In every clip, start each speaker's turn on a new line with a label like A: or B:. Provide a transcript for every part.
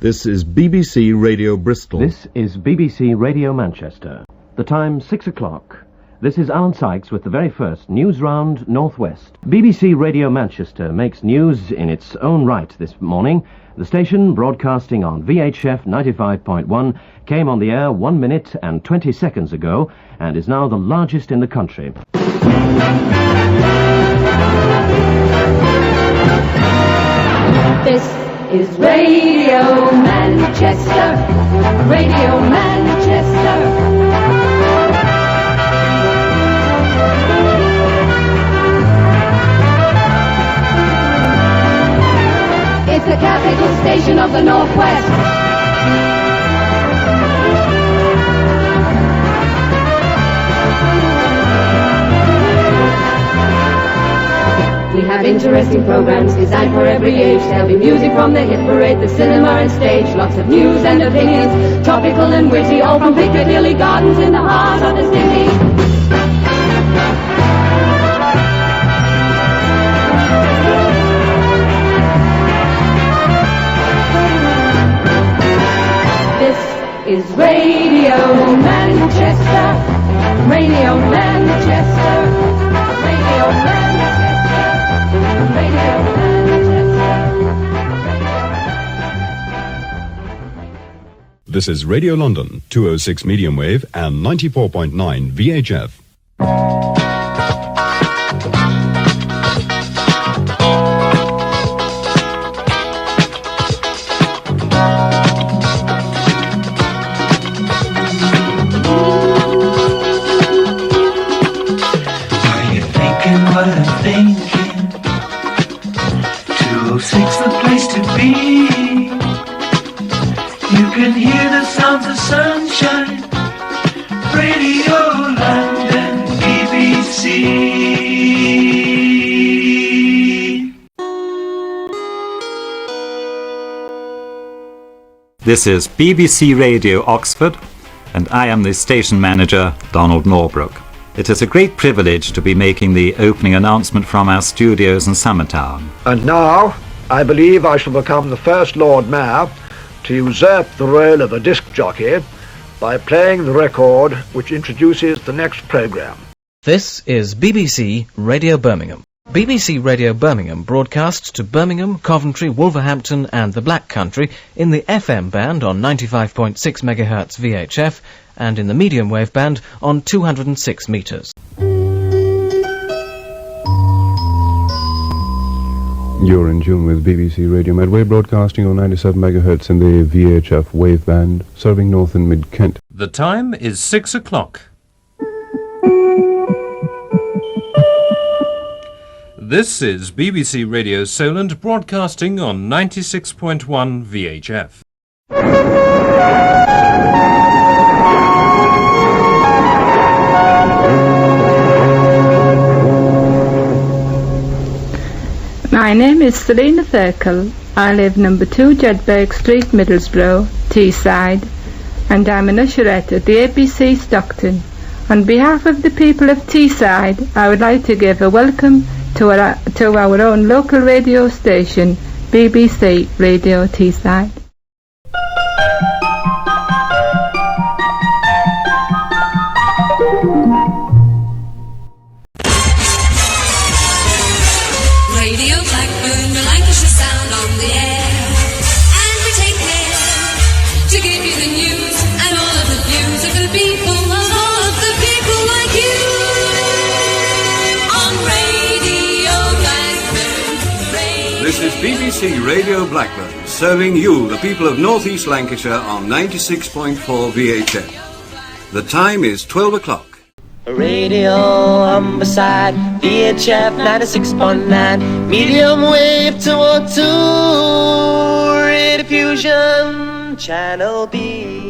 A: This is BBC Radio Bristol.
B: This is BBC Radio Manchester. The time 6 o'clock. This is Alan Sykes with the very first News Round Northwest. BBC Radio Manchester makes news in its own right this morning. The station, broadcasting on VHF 95.1, came on the air 1 minute and 20 seconds ago and is now the largest in the country.
C: This is Radio Manchester, Radio Manchester. It's the capital station of the Northwest. We have interesting programs designed for every age. There'll be music from the hit parade, the cinema and stage. Lots of news and opinions, topical and witty, all from Piccadilly Gardens in the heart of the city. Is Radio Manchester, Radio Manchester, Radio Manchester, Radio Manchester.
A: This is Radio London, 206 medium wave and 94.9 VHF.
D: This is BBC Radio Oxford, and I am the station manager, Donald Norbrook. It is a great privilege to be making the opening announcement from our studios in Summertown.
E: And now, I believe I shall become the first Lord Mayor to usurp the role of a disc jockey by playing the record which introduces the next programme.
F: This is BBC Radio Birmingham. BBC Radio Birmingham broadcasts to Birmingham, Coventry, Wolverhampton and the Black Country in the FM band on 95.6 MHz VHF and in the medium wave band on 206 metres.
G: You're in tune with BBC Radio Medway, broadcasting on 97 MHz in the VHF wave band, serving North and Mid-Kent.
H: The time is 6 o'clock. This is BBC Radio Solent, broadcasting on 96.1 VHF.
I: My name is Selina Thurkel. I live number 2 Jedburgh Street, Middlesbrough, Teesside, and I'm an usherette at the ABC Stockton. On behalf of the people of Teesside, I would like to give a welcome to our own local radio station, BBC Radio Teesside.
J: Radio Blackburn, the Lancashire sound on the air, and we take care to give you the news and all of the views of the people, of all of the people like you.
K: This is BBC Radio Blackburn, serving you, the people of North East Lancashire, on 96.4 VHF. The time is 12 o'clock.
L: Radio on beside VHF 96.9, medium wave 202, rediffusion, channel B.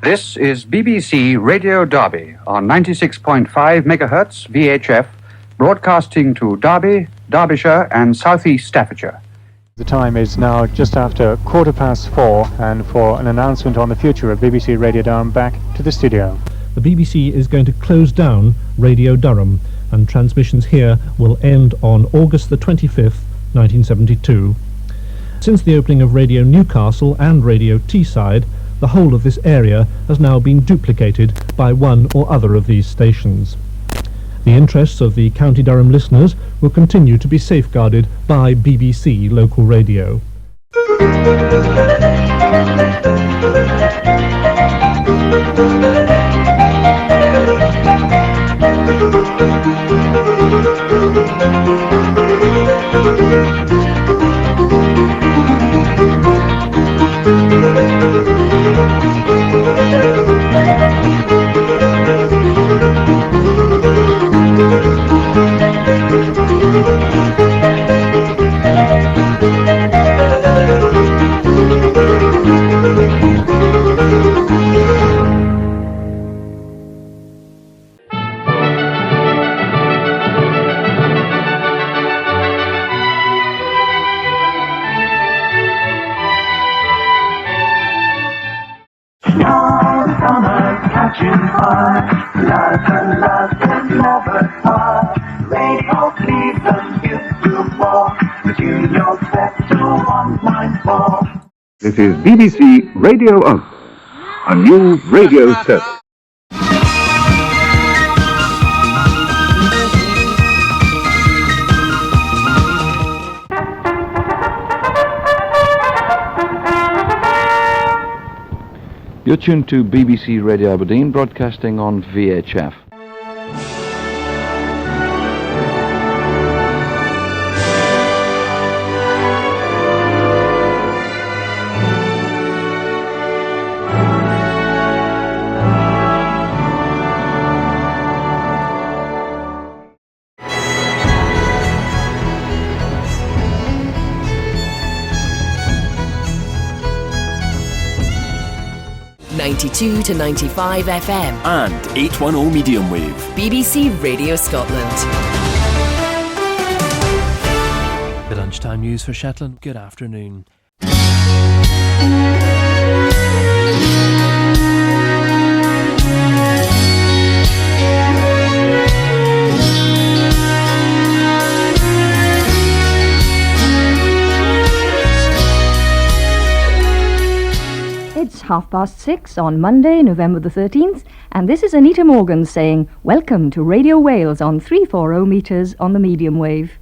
M: This is BBC Radio Derby on 96.5 MHz VHF, broadcasting to Derby, Derbyshire and South East Staffordshire.
N: The time is now just after 4:15, and for an announcement on the future of BBC Radio Durham, back to the studio.
O: The BBC is going to close down Radio Durham. and transmissions here will end on August the 25th, 1972. Since the opening of Radio Newcastle and Radio Teesside, the whole of this area has now been duplicated by one or other of these stations. The interests of the County Durham listeners will continue to be safeguarded by BBC Local Radio.
P: This is BBC Radio Oaks, a new radio service. You're tuned to BBC Radio Aberdeen, broadcasting on VHF.
Q: To 95 FM
R: and 810 medium wave.
Q: BBC Radio Scotland.
S: The lunchtime news for Shetland. Good afternoon.
T: It's 6:30 on Monday, November the 13th, and this is Anita Morgan saying, welcome to Radio Wales on 340 metres on the medium wave.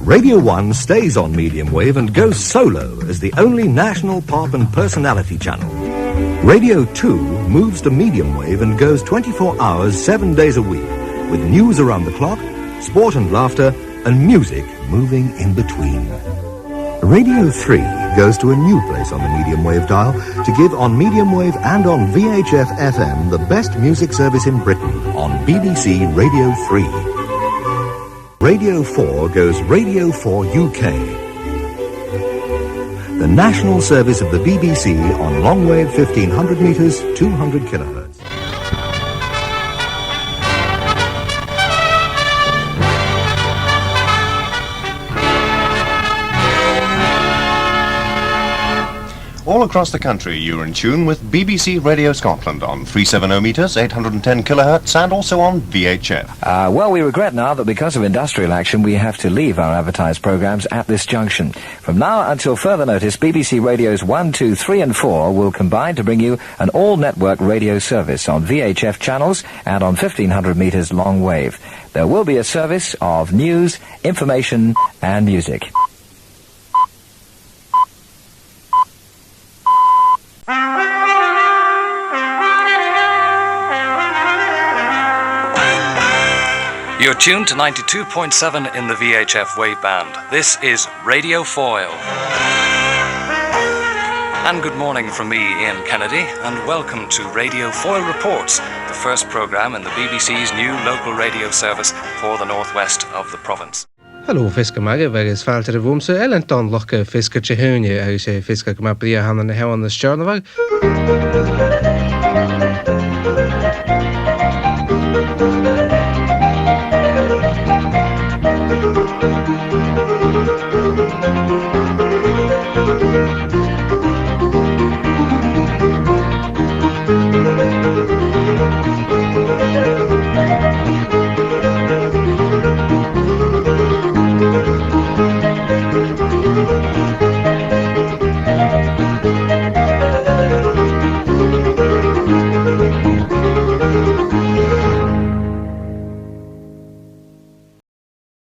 U: Radio 1 stays on medium wave and goes solo as the only national pop and personality channel. Radio 2 moves to medium wave and goes 24 hours, 7 days a week, with news around the clock, sport and laughter, and music moving in between. Radio 3 goes to a new place on the medium wave dial to give on medium wave and on VHF FM the best music service in Britain on BBC Radio 3. Radio 4 goes Radio 4 UK, the national service of the BBC on long wave 1500 metres, 200 kilohertz.
V: All across the country, you're in tune with BBC Radio Scotland on 370 metres, 810 kilohertz, and also on VHF.
W: Well, we regret now that because of industrial action, we have to leave our advertised programmes at this junction. From now until further notice, BBC Radios 1, 2, 3 and 4 will combine to bring you an all-network radio service on VHF channels and on 1500 metres long wave. There will be a service of news, information and music.
F: You're tuned to 92.7 in the VHF waveband. This is Radio Foyle. And good morning from me, Ian Kennedy, and welcome to Radio Foyle Reports, the first programme in the BBC's new local radio service for the northwest of the province.
X: Hallo fiskemaga, vegas falter vumse, elenton lokke fisker tjehunje, fisker gmapria han en hewan de stjärnevag.